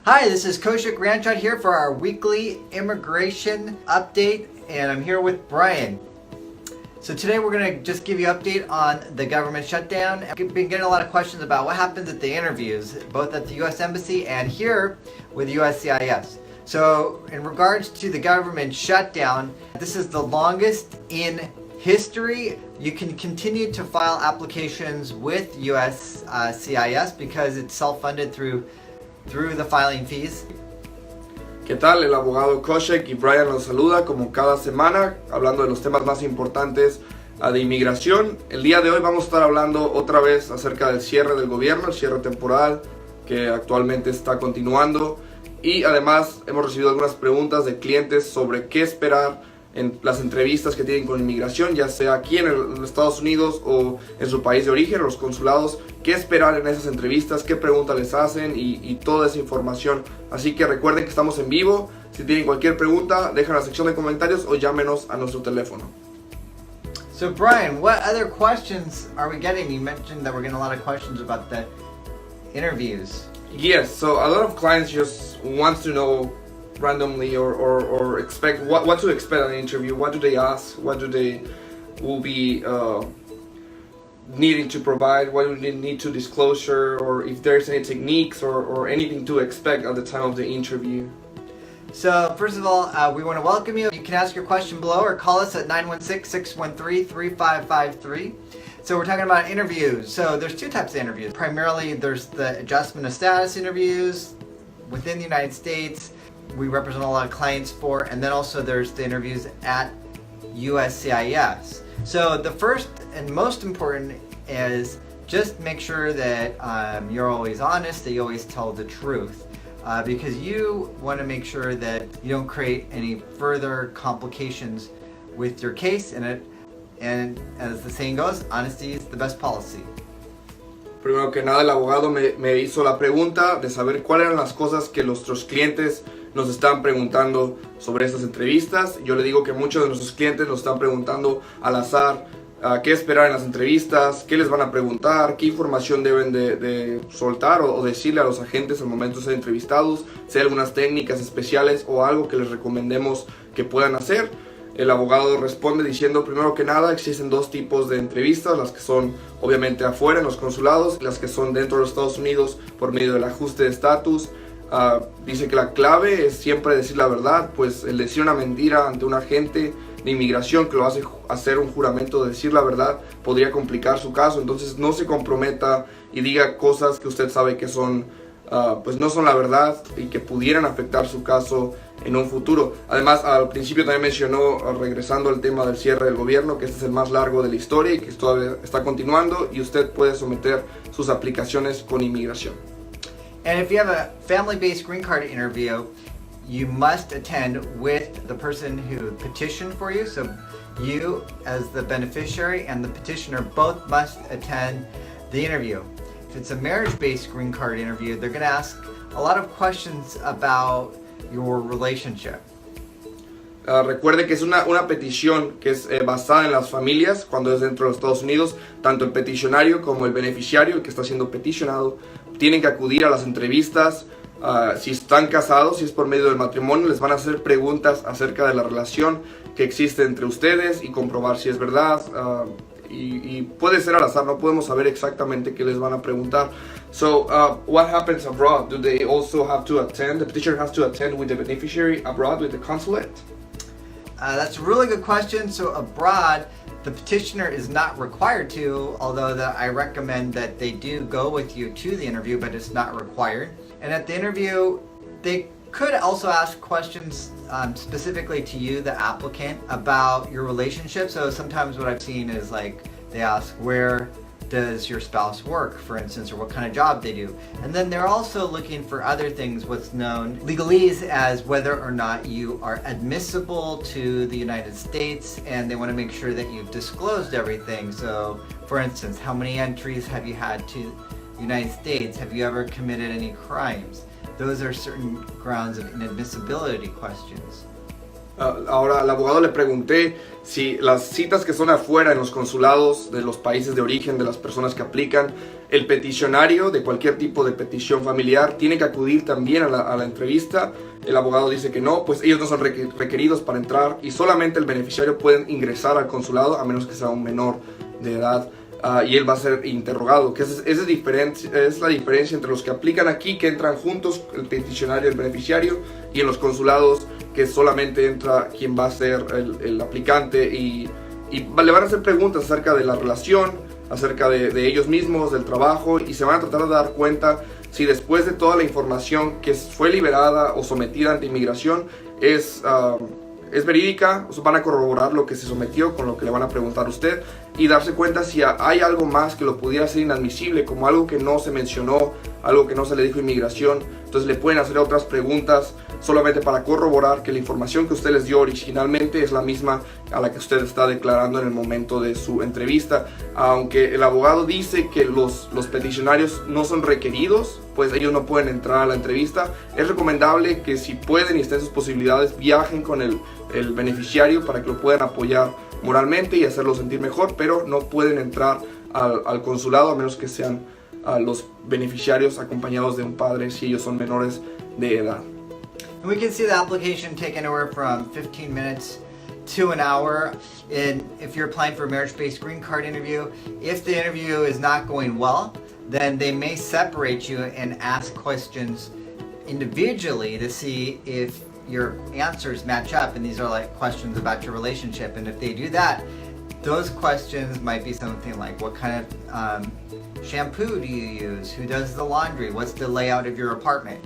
Hi, this is Kaushik Ranchod here for our weekly immigration update, and I'm here with Brian. So today we're going to just give you an update on the government shutdown. I've been getting a lot of questions about what happens at the interviews, both at the U.S. Embassy and here with USCIS. So in regards to the government shutdown, this is the longest in history. You can continue to file applications with USCIS because it's self-funded through the filing fees. ¿Qué tal? El abogado Kaushik y Brian los saluda como cada semana, hablando de los temas más importantes de inmigración. El día de hoy vamos a estar hablando otra vez acerca del cierre del gobierno, el cierre temporal que actualmente está continuando. Y además hemos recibido algunas preguntas de clientes sobre qué esperar en las entrevistas que tienen con inmigración, ya sea aquí en los Estados Unidos o en su país de origen, los consulados, qué esperar en esas entrevistas, qué preguntas les hacen y toda esa información. Así que recuerden que estamos en vivo. Si tienen cualquier pregunta, dejen en la sección de comentarios o llámenos a nuestro teléfono. So Brian, what other questions are we getting? You mentioned that we're getting a lot of questions about the interviews. Yes, so a lot of clients just want to know randomly or expect what to expect on an interview. What do they ask? What do they will be needing to provide? What do they need to disclosure? Or if there's any techniques or anything to expect at the time of the interview? So first of all, we want to welcome you. You can ask your question below or call us at 916-613-3553. So we're talking about interviews. So there's two types of interviews. Primarily there's the adjustment of status interviews within the United States. We represent a lot of clients for, and then also there's the interviews at USCIS. So the first and most important is just make sure that you're always honest, that you always tell the truth. Because you want to make sure that you don't create any further complications with your case in it. And as the saying goes, honesty is the best policy. Primero que nada, el abogado me hizo la pregunta de saber cuáles eran las cosas que nuestros clientes nos están preguntando sobre estas entrevistas. Yo le digo que muchos de nuestros clientes nos están preguntando al azar qué esperar en las entrevistas, qué les van a preguntar, qué información deben de soltar o decirle a los agentes al momento de ser entrevistados, si hay algunas técnicas especiales o algo que les recomendemos que puedan hacer. El abogado responde diciendo, primero que nada, existen dos tipos de entrevistas, las que son obviamente afuera en los consulados y las que son dentro de los Estados Unidos por medio del ajuste de estatus. Dice que la clave es siempre decir la verdad, pues el decir una mentira ante un agente de inmigración que lo hace hacer un juramento de decir la verdad podría complicar su caso. Entonces no se comprometa y diga cosas que usted sabe que son pues no son la verdad y que pudieran afectar su caso en un futuro. Además, al principio también mencionó, regresando al tema del cierre del gobierno, que este es el más largo de la historia y que todavía está continuando y usted puede someter sus aplicaciones con inmigración. And if you have a family-based green card interview, you must attend with the person who petitioned for you. So you as the beneficiary and the petitioner both must attend the interview. If it's a marriage-based green card interview, they're going to ask a lot of questions about your relationship. Recuerde que es una petición que es basada en las familias cuando es dentro de los Estados Unidos. Tanto el peticionario como el beneficiario, el que está siendo peticionado, tienen que acudir a las entrevistas. Si están casados, si es por medio del matrimonio, les van a hacer preguntas acerca de la relación que existe entre ustedes y comprobar si es verdad. Y puede ser al azar, no podemos saber exactamente qué les van a preguntar. So, what happens abroad? Do they also have to attend? The petitioner has to attend with the beneficiary abroad with the consulate? That's a really good question. So abroad, the petitioner is not required to, although I recommend that they do go with you to the interview, but it's not required. And at the interview, they could also ask questions specifically to you, the applicant, about your relationship. So sometimes what I've seen is like they ask, where does your spouse work, for instance, or what kind of job they do. And then they're also looking for other things, what's known legalese as whether or not you are admissible to the United States, and they want to make sure that you've disclosed everything. So for instance, how many entries have you had to the United States? Have you ever committed any crimes? Those are certain grounds of inadmissibility questions. Ahora, al abogado le pregunté si las citas que son afuera en los consulados de los países de origen de las personas que aplican, el peticionario de cualquier tipo de petición familiar tiene que acudir también a la entrevista. El abogado dice que no, pues ellos no son requeridos para entrar y solamente el beneficiario puede ingresar al consulado a menos que sea un menor de edad. Y él va a ser interrogado, que esa es la diferencia entre los que aplican aquí, que entran juntos, el peticionario y el beneficiario, y en los consulados, que solamente entra quien va a ser el aplicante y le van a hacer preguntas acerca de la relación, acerca de ellos mismos, del trabajo, y se van a tratar de dar cuenta si después de toda la información que fue liberada o sometida ante inmigración es verídica, van a corroborar lo que se sometió con lo que le van a preguntar a usted y darse cuenta si hay algo más que lo pudiera ser inadmisible, como algo que no se mencionó, algo que no se le dijo a inmigración. Entonces le pueden hacer otras preguntas solamente para corroborar que la información que usted les dio originalmente es la misma a la que usted está declarando en el momento de su entrevista. Aunque el abogado dice que los peticionarios no son requeridos, pues ellos no pueden entrar a la entrevista, es recomendable que si pueden y estén sus posibilidades, viajen con el beneficiario para que lo puedan apoyar moralmente y hacerlo sentir mejor, pero no pueden entrar al consulado a menos que sean los beneficiarios acompañados de un padre si ellos son menores de edad. And we can see the application take anywhere from 15 minutes to an hour. And if you're applying for a marriage-based green card interview, if the interview is not going well, then they may separate you and ask questions individually to see if your answers match up. And these are like questions about your relationship. And if they do that, those questions might be something like, what kind of shampoo do you use? Who does the laundry? What's the layout of your apartment?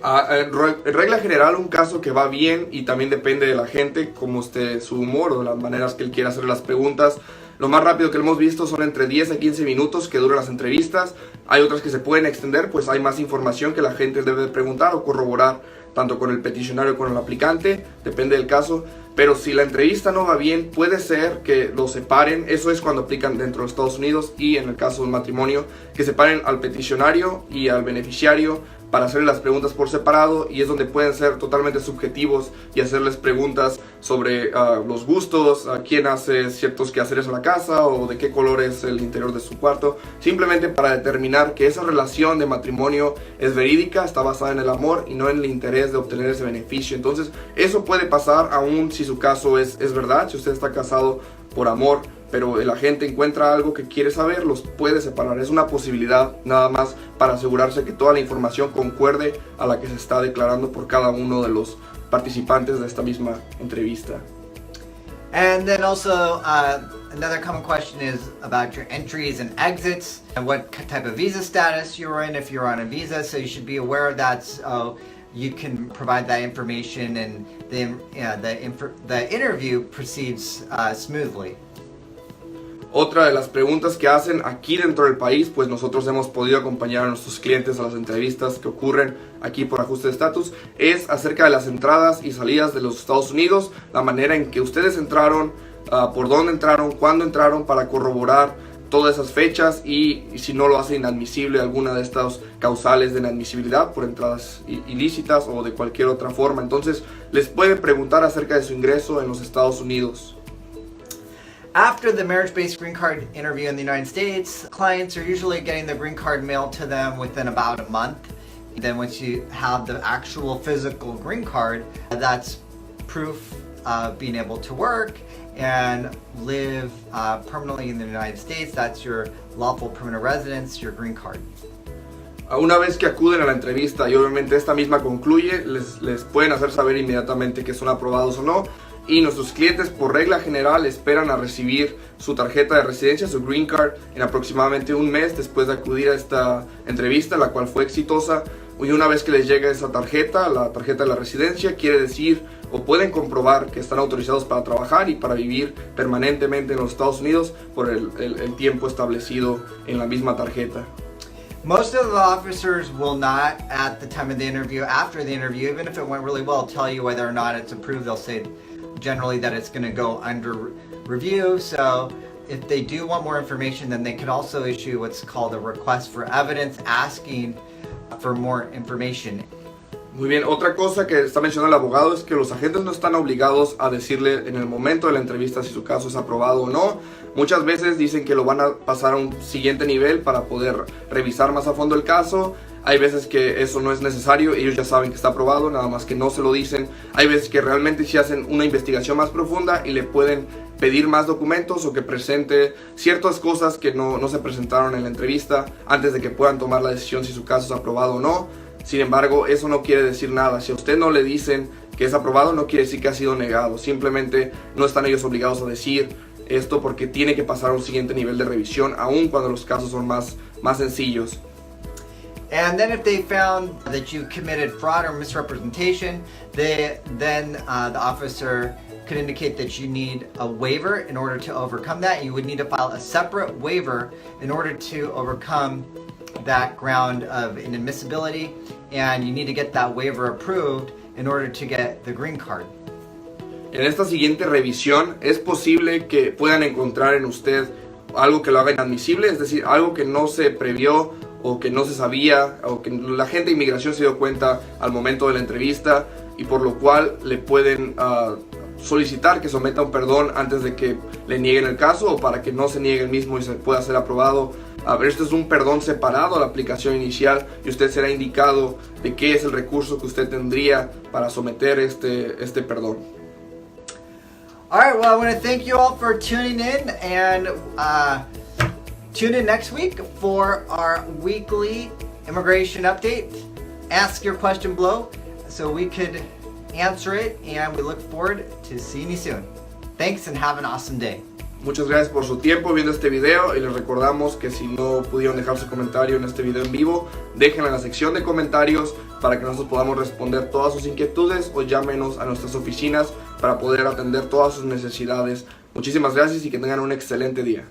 En regla general, un caso que va bien y también depende de la gente, como su humor o de las maneras que él quiera hacer las preguntas. Lo más rápido que hemos visto son entre 10 a 15 minutos que duran las entrevistas. Hay otras que se pueden extender, pues hay más información que la gente debe preguntar o corroborar, tanto con el peticionario como con el aplicante, depende del caso. Pero si la entrevista no va bien, puede ser que los separen. Eso es cuando aplican dentro de Estados Unidos y en el caso del matrimonio, que separen al peticionario y al beneficiario para hacerle las preguntas por separado, y es donde pueden ser totalmente subjetivos y hacerles preguntas sobre los gustos, a quién hace ciertos quehaceres en la casa o de qué color es el interior de su cuarto, simplemente para determinar que esa relación de matrimonio es verídica, está basada en el amor y no en el interés de obtener ese beneficio. Entonces eso puede pasar aún si su caso es verdad, si usted está casado por amor, pero el agente encuentra algo que quiere saber, los puede separar. Es una posibilidad nada más para asegurarse que toda la información concuerde a la que se está declarando por cada uno de los participantes de esta misma entrevista. And then also another common question is about your entries and exits and what type of visa status you're in if you're on a visa. So you should be aware of that. So you can provide that information and the interview proceeds smoothly. Otra de las preguntas que hacen aquí dentro del país, pues nosotros hemos podido acompañar a nuestros clientes a las entrevistas que ocurren aquí por ajuste de estatus, es acerca de las entradas y salidas de los Estados Unidos, la manera en que ustedes entraron, por dónde entraron, cuándo entraron, para corroborar todas esas fechas y si no lo hace inadmisible alguna de estas causales de inadmisibilidad por entradas ilícitas o de cualquier otra forma. Entonces les pueden preguntar acerca de su ingreso en los Estados Unidos. After the marriage-based green card interview in the United States, clients are usually getting the green card mailed to them within about a month. Then once you have the actual physical green card, that's proof of being able to work and live permanently in the United States. That's your lawful permanent residence, your green card. Una vez que acuden a la entrevista y obviamente esta misma concluye, les pueden hacer saber inmediatamente que son aprobados o no. Y nuestros clientes por regla general esperan a recibir su tarjeta de residencia, su green card, en aproximadamente un mes después de acudir a esta entrevista, la cual fue exitosa. Y una vez que les llega esa tarjeta, la tarjeta de la residencia, quiere decir o pueden comprobar que están autorizados para trabajar y para vivir permanentemente en los Estados Unidos por el tiempo establecido en la misma tarjeta. Most of the officers will not, at the time of the interview, after the interview, even if it went really well, tell you whether or not it's approved. They'll say generally that it's going to go under review. So if they do want more information, then they could also issue what's called a request for evidence, asking for more information. Muy bien, otra cosa que está mencionando el abogado es que los agentes no están obligados a decirle en el momento de la entrevista si su caso es aprobado o no. Muchas veces dicen que lo van a pasar a un siguiente nivel para poder revisar más a fondo el caso. Hay veces que eso no es necesario, ellos ya saben que está aprobado, nada más que no se lo dicen. Hay veces que realmente sí hacen una investigación más profunda y le pueden pedir más documentos o que presente ciertas cosas que no se presentaron en la entrevista antes de que puedan tomar la decisión si su caso es aprobado o no. Sin embargo, eso no quiere decir nada. Si a usted no le dicen que es aprobado, no quiere decir que ha sido negado. Simplemente no están ellos obligados a decir esto porque tiene que pasar a un siguiente nivel de revisión, aun cuando los casos son más sencillos. And then if they found that you committed fraud or misrepresentation, then the officer could indicate that you need a waiver in order to overcome that. You would need to file a separate waiver in order to overcome that ground of inadmissibility, and you need to get that waiver approved in order to get the green card. En esta siguiente revisión es posible que puedan encontrar en usted algo que lo haga inadmisible, es decir, algo que no se previó o que no se sabía o que la gente de inmigración se dio cuenta al momento de la entrevista y por lo cual le pueden solicitar que someta un perdón antes de que le nieguen el caso o para que no se niegue el mismo y se pueda ser aprobado. Esto es un perdón separado a la aplicación inicial y usted será indicado de qué es el recurso que usted tendría para someter este perdón. Alright, well, I want to thank you all for tuning in, and tune in next week for our weekly immigration update. Ask your question below so we could answer it, and we look forward to seeing you soon. Thanks and have an awesome day. Muchas gracias por su tiempo viendo este video y les recordamos que si no pudieron dejar su comentario en este video en vivo, déjenlo en la sección de comentarios para que nosotros podamos responder todas sus inquietudes o llámenos a nuestras oficinas para poder atender todas sus necesidades. Muchísimas gracias y que tengan un excelente día.